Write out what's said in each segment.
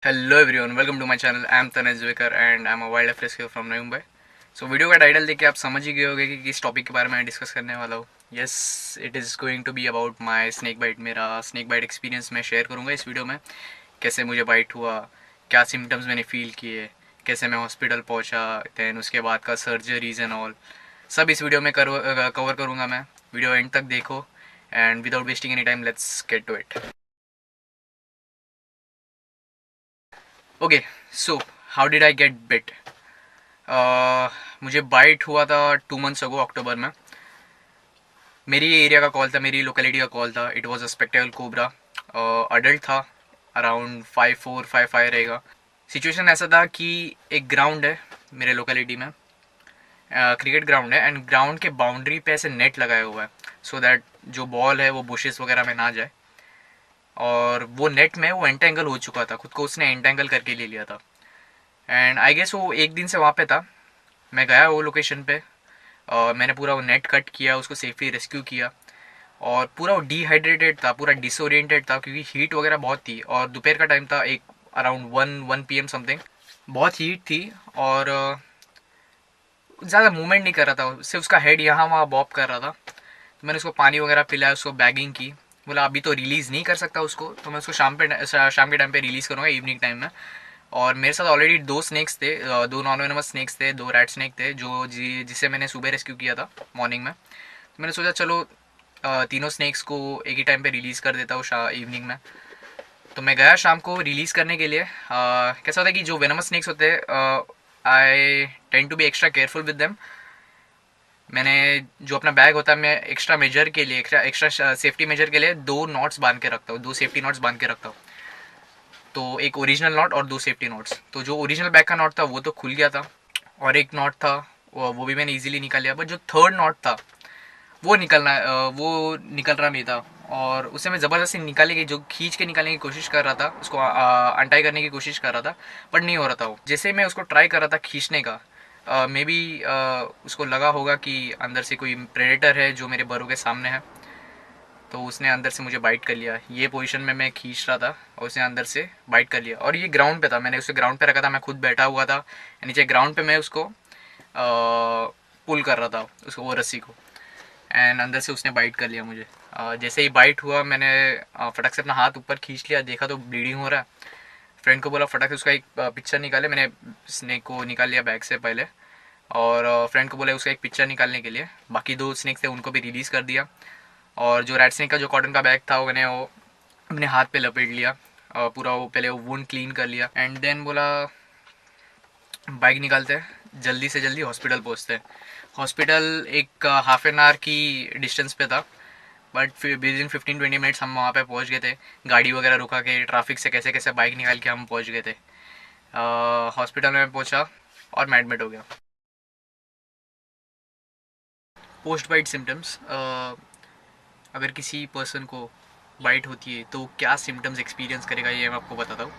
Hello everyone, welcome to my channel. I am Tanej Waker and I am a wildlife rescuer from Nai Mumbai. So video का title देख के आप समझ ही गए होंगे कि किस टॉपिक के बारे में डिस्कस करने वाला हूँ। Yes, it is going to be about my snake bite. मेरा स्नेक बाइट एक्सपीरियंस मैं शेयर करूँगा इस वीडियो में। कैसे मुझे बाइट हुआ, क्या सिम्टम्स मैंने फील किए, कैसे मैं हॉस्पिटल पहुँचा, दैन उसके बाद का सर्जरीज एंड ऑल, सब इस वीडियो में कवर करूँगा मैं। वीडियो एंड तक देखो and without wasting any time let's get to it. Okay, so how did I get bit? मुझे बाइट हुआ था 2 मंथ्स अगो, अक्टूबर में। मेरी एरिया का कॉल था, मेरी लोकेलिटी का कॉल था। It was a spectacle cobra. Adult था, अराउंड 5'4", 5'5" रहेगा। सिचुएशन ऐसा था कि एक ग्राउंड है मेरे लोकेलिटी में, क्रिकेट ग्राउंड है, एंड ग्राउंड के बाउंड्री पे ऐसे नेट लगाया हुआ है सो दैट जो बॉल है वो बुशेस वगैरह में ना जाए। और वो नेट में वो एंटेंगल हो चुका था, खुद को उसने एंटेंगल करके ले लिया था। एंड आई गेस वो एक दिन से वहाँ पे था। मैं गया वो लोकेशन पे, मैंने पूरा वो नेट कट किया, उसको सेफली रेस्क्यू किया। और पूरा वो डिहाइड्रेटेड था, पूरा डिसोरिएंटेड था क्योंकि हीट वगैरह बहुत थी और दोपहर का टाइम था, एक अराउंड 1 PM समथिंग। बहुत हीट थी और ज़्यादा मूवमेंट नहीं कर रहा था, सिर्फ उसका हेड यहाँ वहाँ बॉब कर रहा था। तो मैंने उसको पानी वगैरह पिलाया, उसको बैगिंग की। बोला अभी तो रिलीज़ नहीं कर सकता उसको, तो मैं उसको शाम के टाइम पे रिलीज़ करूँगा, इवनिंग टाइम में। और मेरे साथ ऑलरेडी 2 स्नेक्स थे, 2 नॉन वेनमस स्नेक्स थे, 2 रैट स्नेक थे जो जिसे मैंने सुबह रेस्क्यू किया था मॉर्निंग में। तो मैंने सोचा चलो तीनों स्नेक्स को एक ही टाइम पे रिलीज़ कर देता हूँ इवनिंग में। तो मैं गया शाम को रिलीज़ करने के लिए। कैसा होता है कि जो वेनमस स्नेक्स होते हैं, I tend to be extra careful with them. मैंने जो अपना बैग होता है, मैं एक्स्ट्रा मेजर के लिए, एक्स्ट्रा सेफ्टी मेजर के लिए 2 नॉट्स बांध के रखता हूँ, 2 सेफ्टी नॉट्स बांध के रखता हूँ। तो एक ओरिजिनल नॉट और 2 सेफ्टी नॉट्स। तो जो ओरिजिनल बैग का नॉट था वो तो खुल गया था, और एक नॉट था वो भी मैंने इजीली निकाल लिया। बट जो थर्ड नॉट था वो निकल रहा नहीं था। और उसे मैं ज़बरदस्ती निकालने की, जो खींच के निकालने की कोशिश कर रहा था, उसको अनटाई करने की कोशिश कर रहा था, बट नहीं हो रहा था। वो जैसे मैं उसको ट्राई कर रहा था खींचने का, मे बी उसको लगा होगा कि अंदर से कोई प्रेडेटर है जो मेरे बरों के सामने है। तो उसने अंदर से मुझे बाइट कर लिया। ये पोजीशन में मैं खींच रहा था और उसने अंदर से बाइट कर लिया। और ये ग्राउंड पे था, मैंने उसे ग्राउंड पे रखा था, मैं खुद बैठा हुआ था नीचे ग्राउंड पे। मैं उसको पुल कर रहा था, उसको वो रस्सी को, एंड अंदर से उसने बाइट कर लिया मुझे। जैसे ही बाइट हुआ, मैंने फटक से अपना हाथ ऊपर खींच लिया, देखा तो ब्लीडिंग हो रहा है। फ्रेंड को बोला फटक से उसका एक पिक्चर निकाले। मैंने स्नेक को निकाल लिया बैग से पहले, और फ्रेंड को बोला उसका एक पिक्चर निकालने के लिए। बाकी 2 स्नेक्स थे उनको भी रिलीज़ कर दिया। और जो रैट स्नेक का जो कॉटन का बैग था, मैंने वो अपने हाथ पे लपेट लिया। पूरा वो पहले वो वुंड क्लीन कर लिया, एंड देन बोला बाइक निकालते हैं, जल्दी से जल्दी हॉस्पिटल पहुंचते हैं। हॉस्पिटल एक हाफ एन आवर की डिस्टेंस पे था, बट फिर विद इन 15-20 मिनट्स हम वहाँ पे पहुँच गए थे। गाड़ी वगैरह रुका के, ट्रैफिक से कैसे कैसे बाइक निकाल के हम पहुँच गए थे। हॉस्पिटल में पहुँचा और मैं एडमिट हो गया। पोस्ट बाइट सिम्टम्स, अगर किसी पर्सन को बाइट होती है तो क्या सिम्टम्स एक्सपीरियंस करेगा, ये मैं आपको बताता हूँ।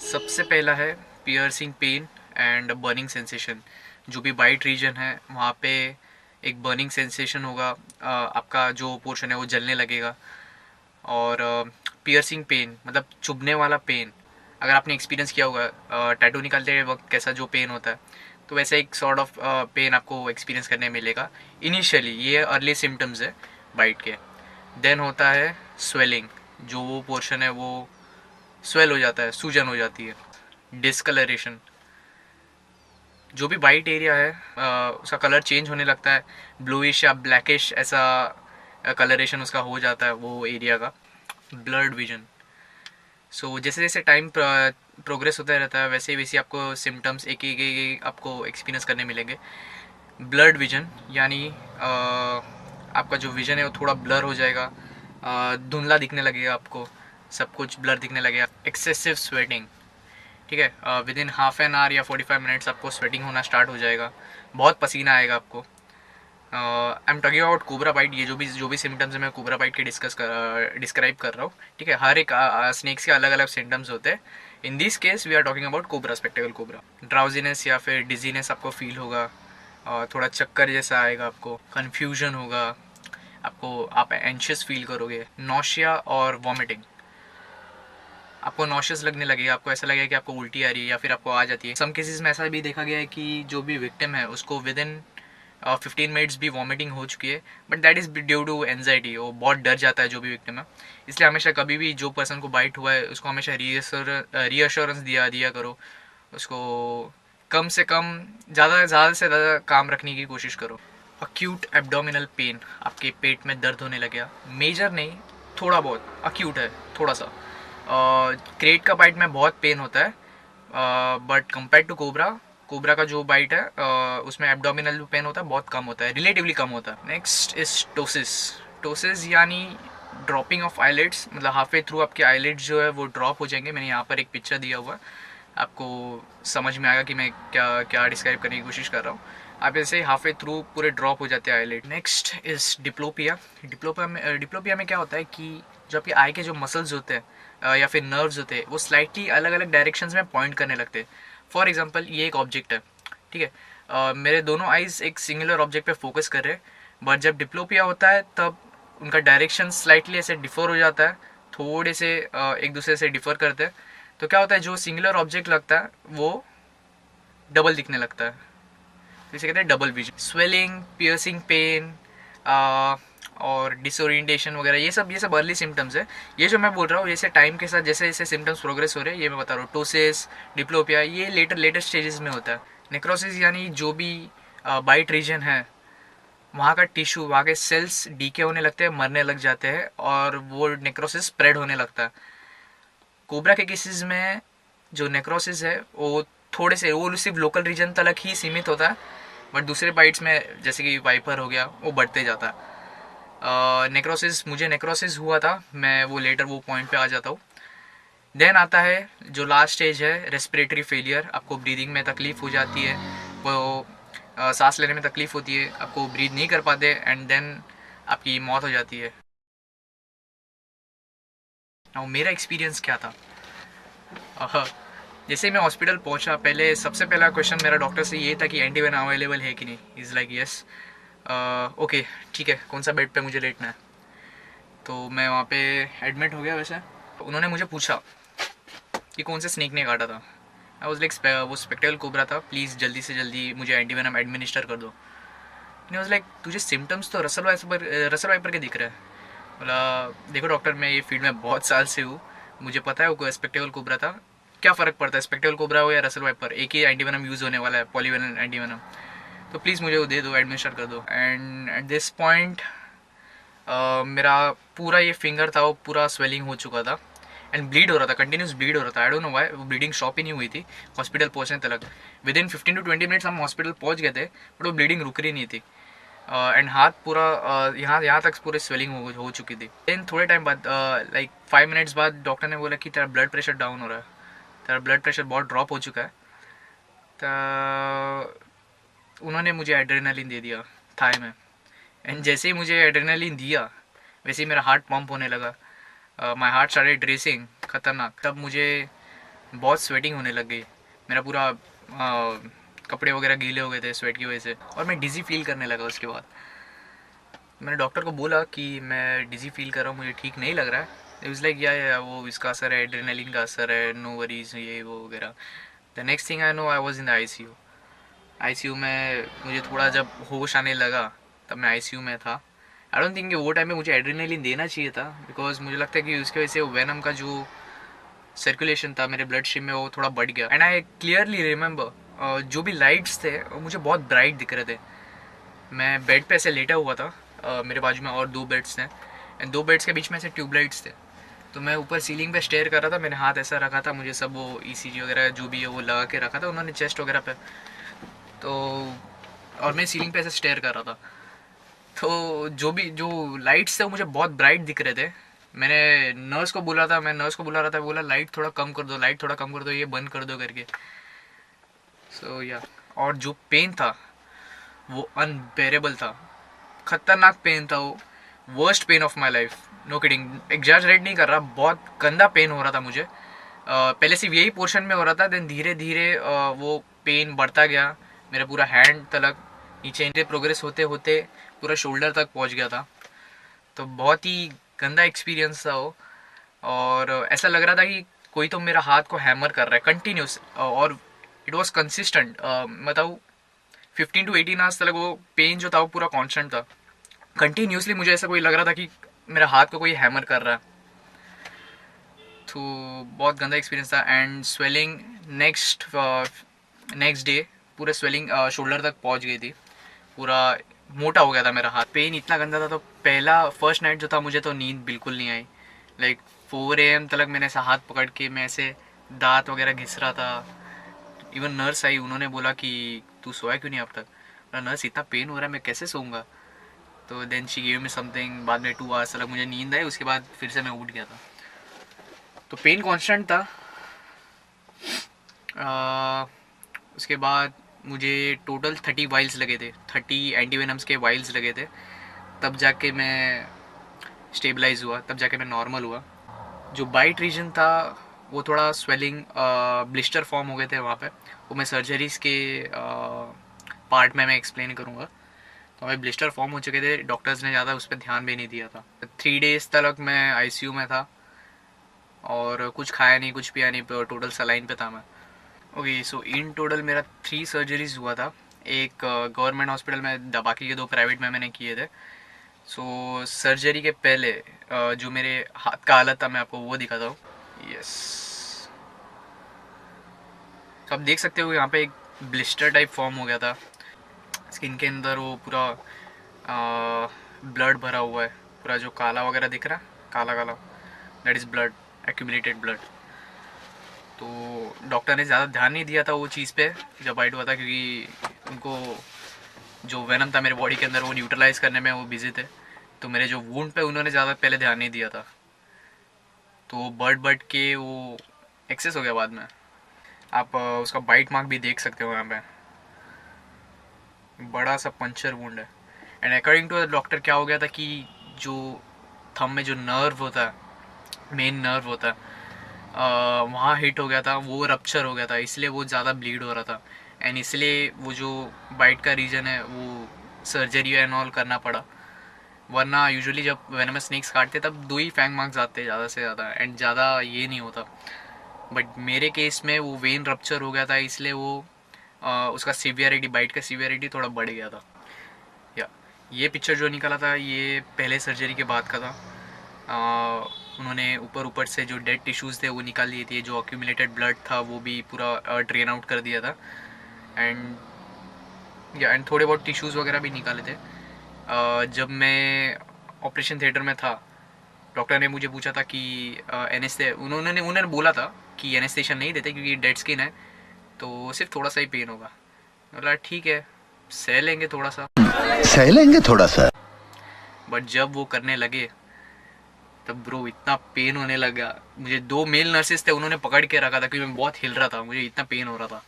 सबसे पहला है piercing pain and burning sensation. जो भी बाइट रीजन है वहाँ पे एक बर्निंग सेंसेशन होगा, आपका जो पोर्शन है वो जलने लगेगा। और पियर्सिंग पेन मतलब चुभने वाला पेन, अगर आपने एक्सपीरियंस किया होगा टैटू निकालते वक्त कैसा जो पेन होता है, तो वैसे एक सॉर्ट ऑफ पेन आपको एक्सपीरियंस करने मिलेगा इनिशियली। ये अर्ली सिम्टम्स है बाइट के। देन होता है स्वेलिंग, जो वो पोर्शन है वो स्वेल हो जाता है, सूजन हो जाती है। डिस्कलरेशन, जो भी वाइट एरिया है उसका कलर चेंज होने लगता है, ब्लूइश या ब्लैकिश ऐसा कलरेशन उसका हो जाता है वो एरिया का। ब्लर्ड विजन, सो जैसे जैसे टाइम प्रोग्रेस होता रहता है, वैसे वैसे आपको सिम्टम्स एक आपको एक्सपीरियंस करने मिलेंगे। ब्लर्ड विजन यानी आपका जो विजन है वो थोड़ा ब्लर हो जाएगा, धुंधला दिखने लगेगा आपको, सब कुछ ब्लर दिखने लगेगा। एक्सेसिव स्वेटिंग, ठीक है, with in half an hour या 45 मिनट्स आपको स्वेटिंग होना स्टार्ट हो जाएगा, बहुत पसीना आएगा आपको। I am talking about cobra bite. ये जो भी सिम्टम्स है मैं कोबरा बाइट के डिस्क्राइब कर रहा हूँ, ठीक है। हर एक स्नेक्स के अलग अलग सिम्टम्स होते हैं। In this case we are talking about cobra, spectacle cobra. Drowsiness या फिर डिजीनेस आपको फील होगा, थोड़ा चक्कर जैसा आएगा आपको, कन्फ्यूजन होगा आपको, आप एंशियस फील करोगे, नौशिया और वॉमिटिंग। आपको नॉशियस लगने लगेगा, आपको ऐसा लगेगा कि आपको उल्टी आ रही है या फिर आपको आ जाती है। सम केसेस में ऐसा भी देखा गया है कि जो भी विक्टिम है उसको विद इन 15 मिनट्स भी वॉमिटिंग हो चुकी है, but that is due to anxiety. वो बहुत डर जाता है जो भी विक्टिम है। इसलिए हमेशा कभी भी जो पर्सन को बाइट हुआ है उसको हमेशा रीअश्योरेंस दिया करो, उसको कम से कम ज़्यादा से ज़्यादा काम रखने की कोशिश करो। अक्यूट एब्डोमिनल पेन, आपके पेट में दर्द होने लग गया, मेजर नहीं, थोड़ा बहुत अक्यूट है, थोड़ा सा। क्रेट का बाइट में बहुत पेन होता है, but compare to cobra, cobra का जो बाइट है उसमें एब्डोमिनल पेन होता है बहुत कम होता है, रिलेटिवली कम होता है। Next is ptosis. टोसिस यानी ड्रॉपिंग ऑफ आईलिड्स, मतलब हाफ वे थ्रू आपके आईलिड्स जो है वो ड्रॉप हो जाएंगे। मैंने यहाँ पर एक पिक्चर दिया हुआ है, आपको समझ में आएगा कि मैं क्या क्या डिस्क्राइब करने की कोशिश कर रहा हूँ। आप ऐसे हाफ वे थ्रू पूरे ड्रॉप हो जाते हैं eyelid. Next is diplopia. Diplopia में क्या होता है कि जो आपके आई के जो मसल्स होते हैं या फिर नर्व्स होते हैं वो स्लाइटली अलग अलग डायरेक्शंस में पॉइंट करने लगते हैं। फॉर एग्जांपल ये एक ऑब्जेक्ट है, ठीक है, मेरे दोनों आइज एक सिंगुलर ऑब्जेक्ट पे फोकस कर रहे हैं, बट जब डिप्लोपिया होता है तब उनका डायरेक्शन स्लाइटली ऐसे डिफर हो जाता है, थोड़े से एक दूसरे से डिफर करते हैं। तो क्या होता है, जो सिंगुलर ऑब्जेक्ट लगता है वो डबल दिखने लगता है, इसे कहते हैं double vision. Swelling, piercing pain और डिसोरिएंटेशन वगैरह, ये सब अर्ली सिम्टम्स है। ये जो मैं बोल रहा हूँ जैसे टाइम के साथ जैसे जैसे सिम्टम्स प्रोग्रेस हो रहे हैं, ये मैं बता रहा हूँ। टोसिस, डिप्लोपिया, ये लेटर स्टेजेस में होता है। नेक्रोसिस यानी जो भी बाइट रीजन है वहाँ का टिश्यू, वहाँ के सेल्स डीके होने लगते हैं, मरने लग जाते हैं और वो नेक्रोसिस स्प्रेड होने लगता है। कोबरा के केसेस में जो नेक्रोसिस है वो थोड़े से, वो सिर्फ लोकल रीजन तक ही सीमित होता है, बट दूसरे बाइट्स में जैसे कि वाइपर हो गया वो बढ़ते जाता है। नेक्रोसिस, मुझे नेक्रोसिस हुआ था, मैं वो लेटर वो पॉइंट पे आ जाता हूँ। देन आता है जो लास्ट स्टेज है, रेस्पिरेटरी फेलियर। आपको ब्रीदिंग में तकलीफ हो जाती है, वो सांस लेने में तकलीफ होती है, आपको ब्रीद नहीं कर पाते एंड देन आपकी मौत हो जाती है। और मेरा एक्सपीरियंस क्या था, जैसे मैं हॉस्पिटल पहुंचा, पहले सबसे पहला क्वेश्चन मेरा डॉक्टर से ये था कि एंटीवेनम अवेलेबल है कि नहीं। इज़ लाइक यस, ओके ठीक है, कौन सा बेड पे मुझे लेटना है। तो मैं वहाँ पे एडमिट हो गया। वैसे उन्होंने मुझे पूछा कि कौन से स्नेक ने काटा था। आई वाज लाइक वो स्पेक्ट्रल कोबरा था, प्लीज़ जल्दी से जल्दी मुझे एंटीवेनम एडमिनिस्टर कर दो। आई वाज लाइक तुझे सिम्टम्स तो रसल वाइपर के दिख रहे हैं। बोला देखो डॉक्टर, मैं ये फील्ड में बहुत साल से हूँ, मुझे पता है वो स्पेक्ट्रल कोबरा था, क्या फ़र्क पड़ता है स्पेक्ट्रल कोबरा हो या रसल वाइपर, एक ही एंटीवेनम यूज़ होने वाला है, पॉलीवेलेंट एंटीवेनम। तो प्लीज़ मुझे वो दे दो, एडमिनिस्टर कर दो। एंड एट दिस पॉइंट मेरा पूरा ये फिंगर था वो पूरा स्वेलिंग हो चुका था एंड ब्लीड हो रहा था, कंटिन्यूस ब्लीड हो रहा था। आई डोंट नो व्हाई, वो ब्लीडिंग स्टॉप ही नहीं हुई थी हॉस्पिटल पहुंचने तक। विद इन 15 to 20 मिनट्स हम हॉस्पिटल पहुंच गए थे, बट वो ब्लीडिंग रुक रही नहीं थी। एंड हाथ पूरा यहाँ तक पूरे स्वेलिंग हो चुकी थी। देन थोड़े टाइम बाद लाइक 5 मिनट्स बाद डॉक्टर ने बोला कि तेरा ब्लड प्रेशर डाउन हो रहा है, तेरा ब्लड प्रेशर बहुत ड्रॉप हो चुका है। तो उन्होंने मुझे एड्रेनालिन दे दिया थाई में, एंड जैसे ही मुझे एड्रेनालिन दिया वैसे ही मेरा हार्ट पंप होने लगा, माई हार्ट स्टार्टेड रेसिंग खतरनाक। तब मुझे बहुत स्वेटिंग होने लग गई, मेरा पूरा कपड़े वगैरह गीले हो गए थे स्वेट की वजह से, और मैं डिज़ी फील करने लगा। उसके बाद मैंने डॉक्टर को बोला कि मैं डिज़ी फील कर रहा हूँ, मुझे ठीक नहीं लग रहा है। इट वाज लाइक या वो इसका असर है, एड्रेनालिन का असर है, नो वरीज, ये वो वगैरह। The next thing I know, I was in the ICU में मुझे थोड़ा जब होश आने लगा तब मैं आईसीयू में था। आई डोंट थिंक कि वो टाइम में मुझे एड्रेनालिन देना चाहिए था, बिकॉज मुझे लगता है कि उसकी वजह से वो वेनम का जो सर्कुलेशन था मेरे ब्लड स्ट्रीम में वो थोड़ा बढ़ गया। एंड आई क्लियरली रिमेंबर जो भी लाइट्स थे वो मुझे बहुत ब्राइट दिख रहे थे। मैं बेड पे ऐसे लेटा हुआ था, मेरे बाजू में और 2 बेड्स थे एंड 2 बेड्स के बीच में ऐसे ट्यूबलाइट्स थे। तो मैं ऊपर सीलिंग पे स्टेयर कर रहा था, मैंने हाथ ऐसा रखा था, मुझे सब वो ईसीजी वगैरह जो भी है वो लगा के रखा था उन्होंने चेस्ट वगैरह पे। तो और मैं सीलिंग पे ऐसे स्टेयर कर रहा था, तो जो लाइट्स थे वो मुझे बहुत ब्राइट दिख रहे थे। मैंने नर्स को बोला था, मैं नर्स को बुला रहा था, बोला लाइट थोड़ा कम कर दो, लाइट थोड़ा कम कर दो, ये बंद कर दो करके। सो या, और जो पेन था वो अनबेरेबल था, खतरनाक पेन था वो, worst pain of my life, no kidding, exaggerate नहीं कर रहा, बहुत गंदा पेन हो रहा था मुझे। पहले सिर्फ यही पोर्शन में हो रहा था, देन धीरे धीरे वो पेन बढ़ता गया, मेरा पूरा हैंड तलक नीचे प्रोग्रेस होते होते पूरा शोल्डर तक पहुंच गया था। तो बहुत ही गंदा एक्सपीरियंस था वो, और ऐसा लग रहा था कि कोई तो मेरा हाथ को हैमर कर रहा है कंटिन्यूस, और इट वॉज कंसिस्टेंट। मतलब 15 to 18 आवर्स तक वो पेन जो था वो पूरा कांस्टेंट था। कंटिन्यूसली मुझे ऐसा कोई लग रहा था कि मेरा हाथ को कोई हैमर कर रहा है। तो बहुत गंदा एक्सपीरियंस था। एंड स्वेलिंग नेक्स्ट डे पूरा स्वेलिंग शोल्डर तक पहुंच गई थी, पूरा मोटा हो गया था मेरा हाथ। पेन इतना गंदा था। तो पहला फर्स्ट नाइट जो था मुझे तो नींद बिल्कुल नहीं आई। लाइक 4 AM तक मैंने ऐसा हाथ पकड़ के मैं ऐसे दांत वगैरह घिस रहा था। इवन नर्स आई, उन्होंने बोला कि तू सोया क्यों नहीं अब तक। नर्स इतना पेन हो रहा है मैं कैसे सोऊंगा। तो then she give me something. बाद में 2 आवर्स तक मुझे नींद आई, उसके बाद फिर से मैं उठ गया था। तो पेन कांस्टेंट था। उसके बाद मुझे टोटल 30 वाइल्स लगे थे, 30 एंटीवेनम्स के वाइल्स लगे थे। तब जाके मैं स्टेबलाइज हुआ, तब जाके मैं नॉर्मल हुआ। जो बाइट रीजन था वो थोड़ा स्वेलिंग ब्लिस्टर फॉर्म हो गए थे वहाँ पे। वो मैं सर्जरीज के पार्ट में मैं एक्सप्लेन करूँगा। तो हमें ब्लिस्टर फॉर्म हो चुके थे, डॉक्टर्स ने ज़्यादा उस पर ध्यान भी नहीं दिया था। 3 days तक मैं ICU में था और कुछ खाया नहीं, कुछ पिया नहीं, टोटल सलाइन पे था मैं। ओके, सो इन टोटल मेरा 3 सर्जरीज हुआ था। एक गवर्नमेंट हॉस्पिटल में, बाकी के 2 प्राइवेट में मैंने किए थे। सो सर्जरी के पहले जो मेरे हाथ का हालत था मैं आपको वो दिखाता हूँ। यस, तो आप देख सकते हो यहाँ पे एक ब्लिस्टर टाइप फॉर्म हो गया था स्किन के अंदर। वो पूरा ब्लड भरा हुआ है, पूरा जो काला वगैरह दिख रहा है, काला काला, that is blood, accumulated blood. तो डॉक्टर ने ज़्यादा ध्यान नहीं दिया था वो चीज़ पे जब बाइट हुआ था, क्योंकि उनको जो वेनम था मेरे बॉडी के अंदर वो न्यूट्रलाइज करने में वो बिजी थे। तो मेरे जो वुंड पे उन्होंने ज़्यादा पहले ध्यान नहीं दिया था, तो बट के वो एक्सेस हो गया बाद में। आप उसका बाइट मार्क भी देख सकते हो यहाँ पे, बड़ा सा पंचर वुंड है। And according to the doctor क्या हो गया था कि जो थंब में जो नर्व होता है, मेन नर्व होता है, वहाँ हिट हो गया था, वो रप्चर हो गया था, इसलिए वो ज़्यादा ब्लीड हो रहा था। एंड इसलिए वो जो बाइट का रीजन है वो सर्जरी एंड ऑल करना पड़ा। वरना यूजुअली जब वेनमस स्नेक्स काटते तब 2 ही फैंग मार्क्स आते ज़्यादा से ज़्यादा, एंड ज़्यादा ये नहीं होता। बट मेरे केस में वो वेन रप्चर हो गया था, इसलिए वो उसका सीवियरिटी, बाइट का सीवियरिटी थोड़ा बढ़ गया था। या ये पिक्चर जो निकाला था ये पहले सर्जरी के बाद का था। उन्होंने ऊपर ऊपर से जो डेड टिश्यूज़ थे वो निकाल लिए थे, जो अक्यूमुलेटेड ब्लड था वो भी पूरा ड्रेन आउट कर दिया था। एंड थोड़े बहुत टिश्यूज़ वगैरह भी निकाले थे। जब मैं ऑपरेशन थिएटर में था, डॉक्टर ने मुझे पूछा था कि उन्होंने बोला था कि एनेस्थेशन नहीं देते क्योंकि डेड स्किन है, तो सिर्फ थोड़ा सा ही पेन होगा। बोला ठीक है, सह लेंगे थोड़ा सा। सह लेंगे थोड़ा सा। बट जब वो करने लगे तब ब्रो इतना पेन होने लगा। मुझे 2 मेल नर्सेस थे, उन्होंने पकड़ के रखा था क्योंकि मैं बहुत हिल रहा था, मुझे इतना पेन हो रहा था।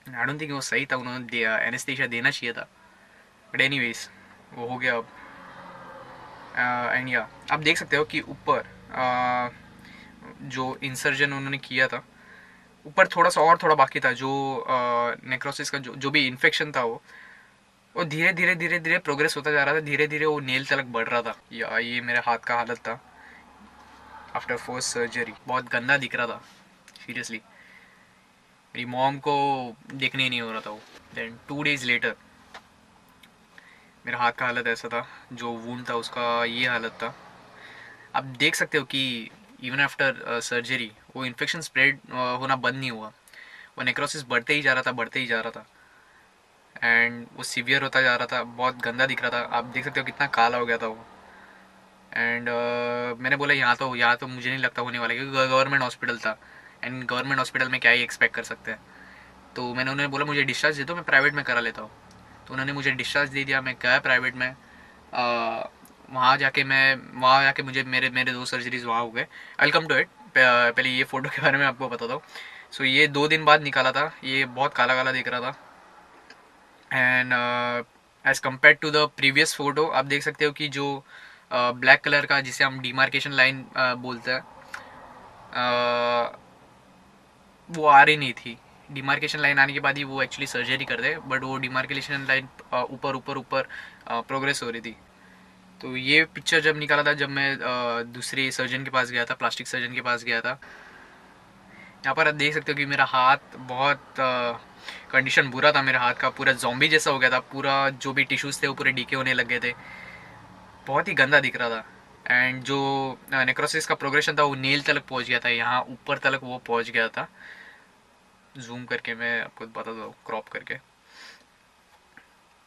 आई डोंट थिंक वो सही था, उन्होंने एनेस्थेशिया देना चाहिए था। बट एनीवेज वो हो गया अब। एंड या आप देख सकते हो कि ऊपर जो इंसर्जन उन्होंने किया था, ऊपर थोड़ा सा और थोड़ा बाकी था। जो नेक्रोसिस का जो भी इन्फेक्शन था वो धीरे धीरे धीरे धीरे प्रोग्रेस होता जा रहा था, धीरे धीरे वो नेल तक बढ़ रहा था। या ये मेरे हाथ का हालत था आफ्टर फर्स्ट सर्जरी। बहुत गंदा दिख रहा था सीरियसली, मेरी मॉम को देखने ही नहीं हो रहा था वो। देन 2 days लेटर मेरा हाथ का हालत ऐसा था, जो वुंड था उसका ये हालत था। आप देख सकते हो कि इवन आफ्टर सर्जरी वो इन्फेक्शन स्प्रेड होना बंद नहीं हुआ। वो नेक्रोसिस बढ़ते ही जा रहा था, बढ़ते ही जा रहा था, एंड वो सीवियर होता जा रहा था, बहुत गंदा दिख रहा था। आप देख सकते हो कितना काला हो गया था वो। एंड मैंने बोला यहाँ तो मुझे नहीं लगता होने वाला, क्योंकि गवर्नमेंट हॉस्पिटल था, एंड गवर्नमेंट हॉस्पिटल में क्या ही एक्सपेक्ट कर सकते हैं। तो मैंने उन्हें बोला मुझे डिस्चार्ज दे दो, मैं प्राइवेट में करा लेता हूँ। तो उन्होंने मुझे डिस्चार्ज दे दिया, मैं गया प्राइवेट में। वहाँ जाके मुझे मेरे मेरे 2 सर्जरीज वहाँ हो गए। आई कम टू इट। पहले ये फ़ोटो के बारे में आपको बताता हूँ। सो ये 2 दिन बाद निकाला था, ये बहुत काला काला दिख रहा था। And as compare to the previous photo आप देख सकते हो कि जो ब्लैक कलर का जिसे हम डिमार्केशन लाइन बोलते हैं, वो आ रही नहीं थी। डिमार्केशन लाइन आने के बाद ही वो एक्चुअली सर्जरी कर दे, बट वो डिमार्केशन लाइन ऊपर ऊपर ऊपर प्रोग्रेस हो रही थी। तो ये पिक्चर जब निकाला था, जब मैं दूसरे सर्जन के पास गया था, प्लास्टिक सर्जन के पास गया था, यहाँ पर आप देख सकते हो कि मेरा हाथ बहुत कंडीशन बुरा था, मेरे हाथ का पूरा जॉम्बी जैसा हो गया था, पूरा जो भी टिश्यूज़ थे वो पूरे डीके होने लग गए थे, बहुत ही गंदा दिख रहा था। एंड जो नेक्रोसिस का प्रोग्रेशन था वो नील तक पहुँच गया था, यहाँ ऊपर तक वो पहुँच गया था। जूम करके मैं आपको बता दूँ, क्रॉप करके,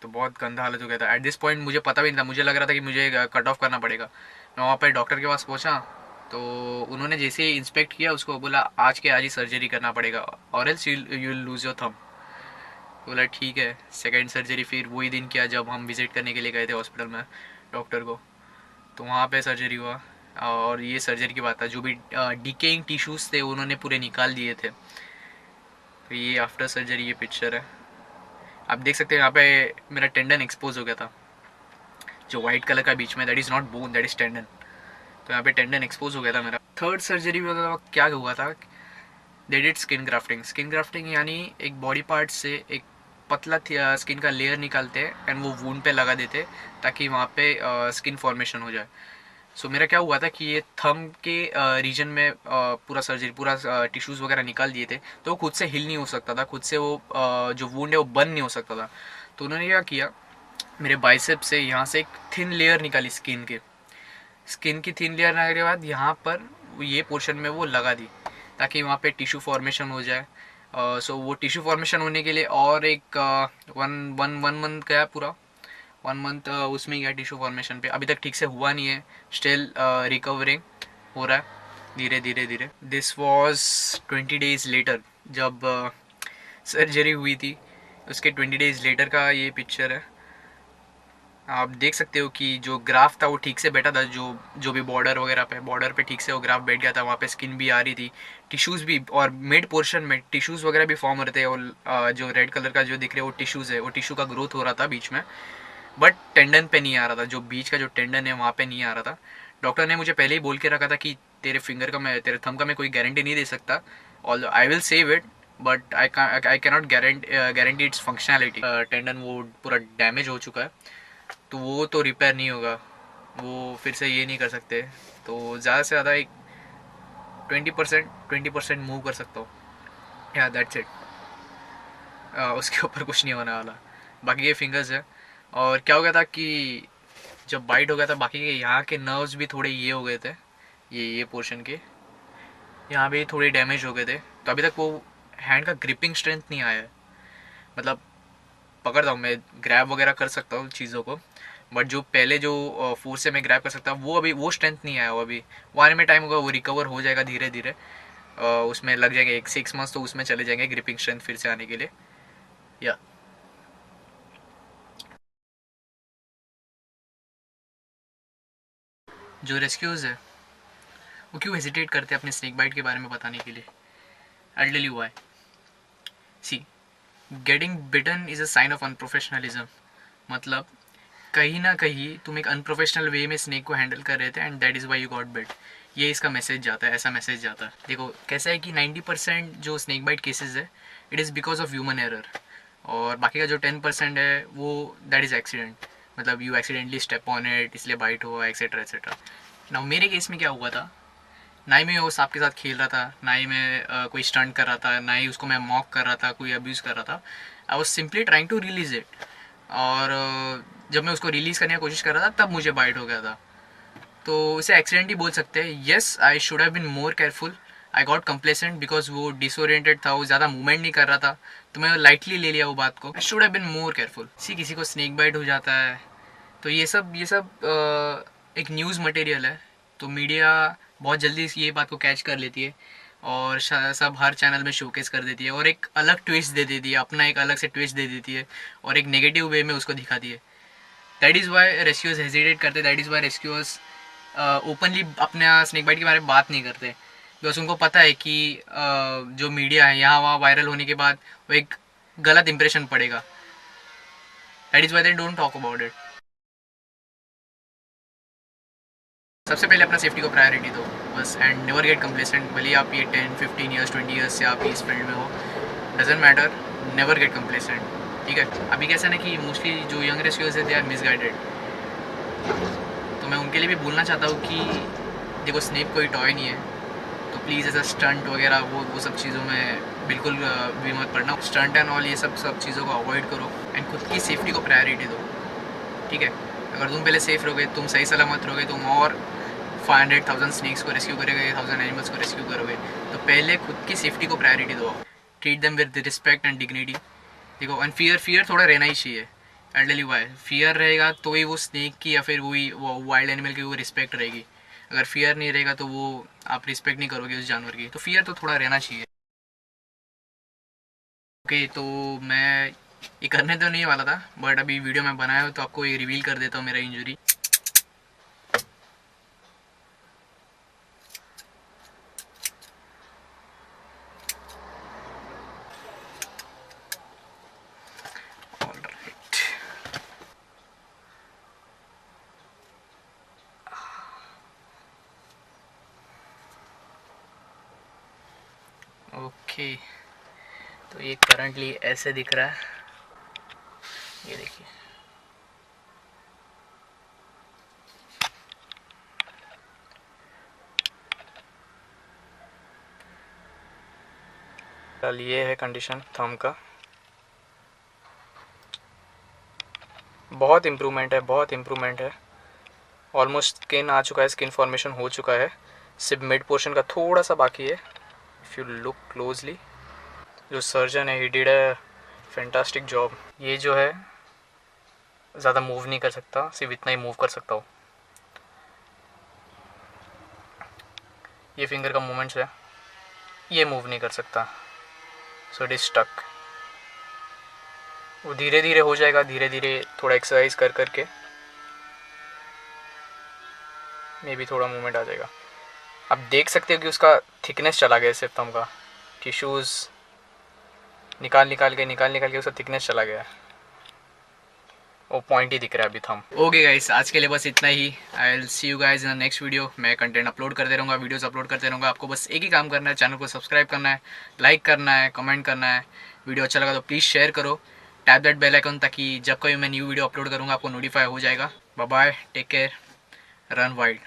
तो बहुत गंदा हालत हो गया था। एट दिस पॉइंट मुझे पता भी नहीं था, मुझे लग रहा था कि मुझे कट ऑफ करना पड़ेगा। मैं वहाँ पर डॉक्टर के पास पहुँचा तो उन्होंने जैसे ही इंस्पेक्ट किया उसको बोला आज के आज ही सर्जरी करना पड़ेगा और else you lose your thumb. बोला ठीक है। सेकेंड सर्जरी फिर वही दिन किया जब हम विज़िट करने के लिए गए थे हॉस्पिटल में डॉक्टर को, तो वहाँ पे सर्जरी हुआ। और ये सर्जरी की बात है, जो भी डिकेइंग टिश्यूज़ थे उन्होंने पूरे निकाल दिए थे। तो ये आफ्टर सर्जरी ये पिक्चर है, आप देख सकते हैं यहाँ पे मेरा टेंडन एक्सपोज हो गया था, जो वाइट कलर का बीच में, that is not bone, that is tendon. तो यहाँ पे टेंडन एक्सपोज हो गया था मेरा। थर्ड सर्जरी में क्या हुआ था, they did skin grafting. Skin grafting यानी एक बॉडी पार्ट से एक पतला स्किन का लेयर निकालते हैं एंड वो वूंड पे लगा देते ताकि वहाँ पे स्किन फॉर्मेशन हो जाए। सो मेरा क्या हुआ था कि ये थंब के रीजन में पूरा सर्जरी, पूरा टिश्यूज़ वगैरह निकाल दिए थे, तो वो खुद से हिल नहीं हो सकता था, खुद से वो जो वूंड है वो बंद नहीं हो सकता था। तो उन्होंने क्या किया, मेरे बाइसेप से यहाँ से एक थिन लेयर निकाली स्किन के, स्किन की थिन लेयर लगाने के बाद यहाँ पर ये पोर्शन में वो लगा दी ताकि वहाँ पे टिश्यू फॉर्मेशन हो जाए। सो वो टिश्यू फॉर्मेशन होने के लिए और एक वन मंथ गया, पूरा 1 मंथ उसमें गया टिश्यू फॉर्मेशन पे। अभी तक ठीक से हुआ नहीं है, स्टिल रिकवरिंग हो रहा है धीरे धीरे धीरे। दिस वॉज 20 डेज लेटर, जब सर्जरी हुई थी उसके 20 डेज लेटर का ये पिक्चर है। आप देख सकते हो कि जो ग्राफ था वो ठीक से बैठा था, जो भी बॉर्डर पे ठीक से वो ग्राफ बैठ गया था, वहाँ पे स्किन भी आ रही थी, टिश्यूज़ भी, और मिड पोर्शन में टिश्यूज़ वगैरह भी फॉर्म हो रहे थे। और जो रेड कलर का जो दिख रहे हैं वो टिश्यूज़ है, वो टिश्यू का ग्रोथ हो रहा था बीच में, बट टेंडन पे नहीं आ रहा था, जो बीच का जो टेंडन है वहाँ पे नहीं आ रहा था। डॉक्टर ने मुझे पहले ही बोल के रखा था कि तेरे थंब का मैं कोई गारंटी नहीं दे सकता, all I will save it but I cannot guarantee it's functionality. Tendon वो पूरा डैमेज हो चुका है, तो वो तो रिपेयर नहीं होगा, वो फिर से ये नहीं कर सकते। तो ज़्यादा से ज़्यादा एक 20% मूव कर सकता हूँ, या दैट्स इट। उसके ऊपर कुछ नहीं होने वाला, बाकी ये फिंगर्स है। और क्या हो गया था कि जब बाइट हो गया था, बाकी के यहाँ के नर्व्स भी थोड़े ये हो गए थे, ये पोर्शन के यहाँ भी थोड़े डैमेज हो गए थे, तो अभी तक वो हैंड का ग्रिपिंग स्ट्रेंथ नहीं आया है। मतलब पकड़ता हूँ मैं, ग्रैब वगैरह कर सकता हूँ चीज़ों को, बट जो पहले जो फोर्स से मैं ग्रैब कर सकता वो अभी वो स्ट्रेंथ नहीं आया। वो अभी वो आने में टाइम होगा, वो रिकवर हो जाएगा धीरे धीरे। उसमें लग जाएंगे 6 मंथ्स, तो उसमें चले जाएंगे ग्रिपिंग स्ट्रेंथ फिर से आने के लिए। या जो रेस्क्यूज़ है वो क्यों हेजिटेट करते हैं अपने स्नेक बाइट के बारे में बताने के लिए? I tell you why. See, getting bitten is a sign of unprofessionalism. मतलब कहीं ना कहीं तुम एक अनप्रोफेशनल वे में स्नेक को हैंडल कर रहे थे and that is why you got bit. ये इसका मैसेज जाता है, ऐसा मैसेज जाता है। देखो कैसा है कि 90% जो स्नेक बाइट केसेस है it is because of human error, और बाकी का जो 10% है वो दैट इज़ एक्सीडेंट। मतलब you accidentally step on it, इसलिए बाइट हुआ, एक्सेट्रा एक्सेट्रा। ना मेरे केस में क्या हुआ था, ना ही मैं वो सांप के साथ खेल रहा था, ना ही मैं कोई स्टंट कर रहा था, ना ही उसको मैं मॉक कर रहा था, कोई अब्यूज़ कर रहा था। I was simply trying to release it. और जब मैं उसको रिलीज़ करने की कोशिश कर रहा था तब मुझे बाइट हो गया था। तो इसे एक्सीडेंट ही बोल सकते हैं। Yes, I should have been more careful. I got complacent because वो डिसोरिएंटेड था, वो ज़्यादा मूवमेंट नहीं कर रहा था, तो मैं लाइटली ले लिया वो बात को। I should have been more careful. किसी को स्नेक बाइट हो जाता है तो ये सब एक न्यूज़ मटेरियल है, तो मीडिया बहुत जल्दी ये बात को कैच कर लेती है और सब हर चैनल में शोकेस कर देती है और एक अलग ट्विस्ट दे देती है, अपना एक अलग से ट्विस्ट दे देती है और एक नेगेटिव वे में उसको दिखाती है। That is why rescuers hesitate करते, that is why rescuers openly अपने स्नेक बाइट के बारे में बात नहीं करते, बिकॉज उनको पता है कि जो मीडिया है यहाँ वहाँ वायरल होने के बाद वो एक गलत इंप्रेशन पड़ेगा। That is why they don't talk about it. सबसे पहले अपना सेफ्टी को प्रायोरिटी दो बस, एंड नेवर गेट कंप्लेसेंट। भले आप ये 10-15 ईयर्स 20 ईयर्स से आप इस फील्ड में हो, doesn't matter, never get complacent. ठीक है, अभी कैसा ना कि मोस्टली जो यंग रेस्क्यूअर्स है दे आर मिसगाइडेड, तो मैं उनके लिए भी बोलना चाहता हूँ कि देखो स्नेक कोई टॉय नहीं है, तो प्लीज़ ऐसा स्टंट वगैरह वो सब चीज़ों में बिल्कुल भी मत पड़ना। स्टंट एंड ऑल ये सब चीज़ों को अवॉइड करो एंड खुद की सेफ्टी को प्रायोरिटी दो, ठीक है। अगर तुम पहले सेफ रहोगे, तुम सही सलामत रहोगे, तुम और 500,000 स्नेक्स को रेस्क्यू करोगे, 1000 एनिमल्स को रेस्क्यू करोगे, तो पहले खुद की सेफ्टी को प्रायोरिटी दो। Treat them with respect and dignity. देखो, एंड फियर थोड़ा रहना ही चाहिए। I tell you why. Fear रहेगा तो ही वो स्नेक की या फिर वो वाइल्ड एनिमल की वो रिस्पेक्ट रहेगी। अगर फियर नहीं रहेगा तो वो आप रिस्पेक्ट नहीं करोगे उस जानवर की। तो फियर तो थोड़ा रहना चाहिए। ओके, तो मैं ये करने तो नहीं वाला था, बट अभी वीडियो में बनाया हो तो आपको ये रिवील कर देता हूँ मेरा इंजरी। ओके, तो ये करंटली ऐसे दिख रहा है, ये देखिए। फिलहाल ये है कंडीशन थंब का। बहुत इम्प्रूवमेंट है। ऑलमोस्ट स्किन आ चुका है, स्किन फॉर्मेशन हो चुका है, सिर्फ मिड पोर्शन का थोड़ा सा बाकी है। इफ़ यू लुक क्लोजली, जो सर्जन है he did a fantastic job. ये जो है ज़्यादा मूव नहीं कर सकता, सिर्फ इतना ही मूव कर सकता हूँ। ये फिंगर का मूवमेंट्स है, ये मूव नहीं कर सकता, सो इट इज स्टक। वो धीरे धीरे हो जाएगा, धीरे धीरे थोड़ा एक्सरसाइज कर करके मे भी थोड़ा मूवमेंट आ जाएगा। आप देख सकते हो कि उसका थिकनेस चला गया सिर्फ थंब का। टिश्यूज़ निकाल के उसका थिकनेस चला गया, वो पॉइंट ही दिख रहा है अभी थंब। ओके गाइस, आज के लिए बस इतना ही। I will see you guys in the next video. मैं कंटेंट अपलोड करते रहूँगा, वीडियोस अपलोड करते रहूँगा। आपको बस एक ही काम करना है, चैनल को सब्सक्राइब करना है, लाइक करना है, कमेंट करना है। वीडियो अच्छा लगा तो प्लीज़ शेयर करो, टैप दैट बेल आइकन, ताकि जब कोई मैं न्यू वीडियो अपलोड करूँगा आपको नोटिफाई हो जाएगा। Bye bye, take care, run wild.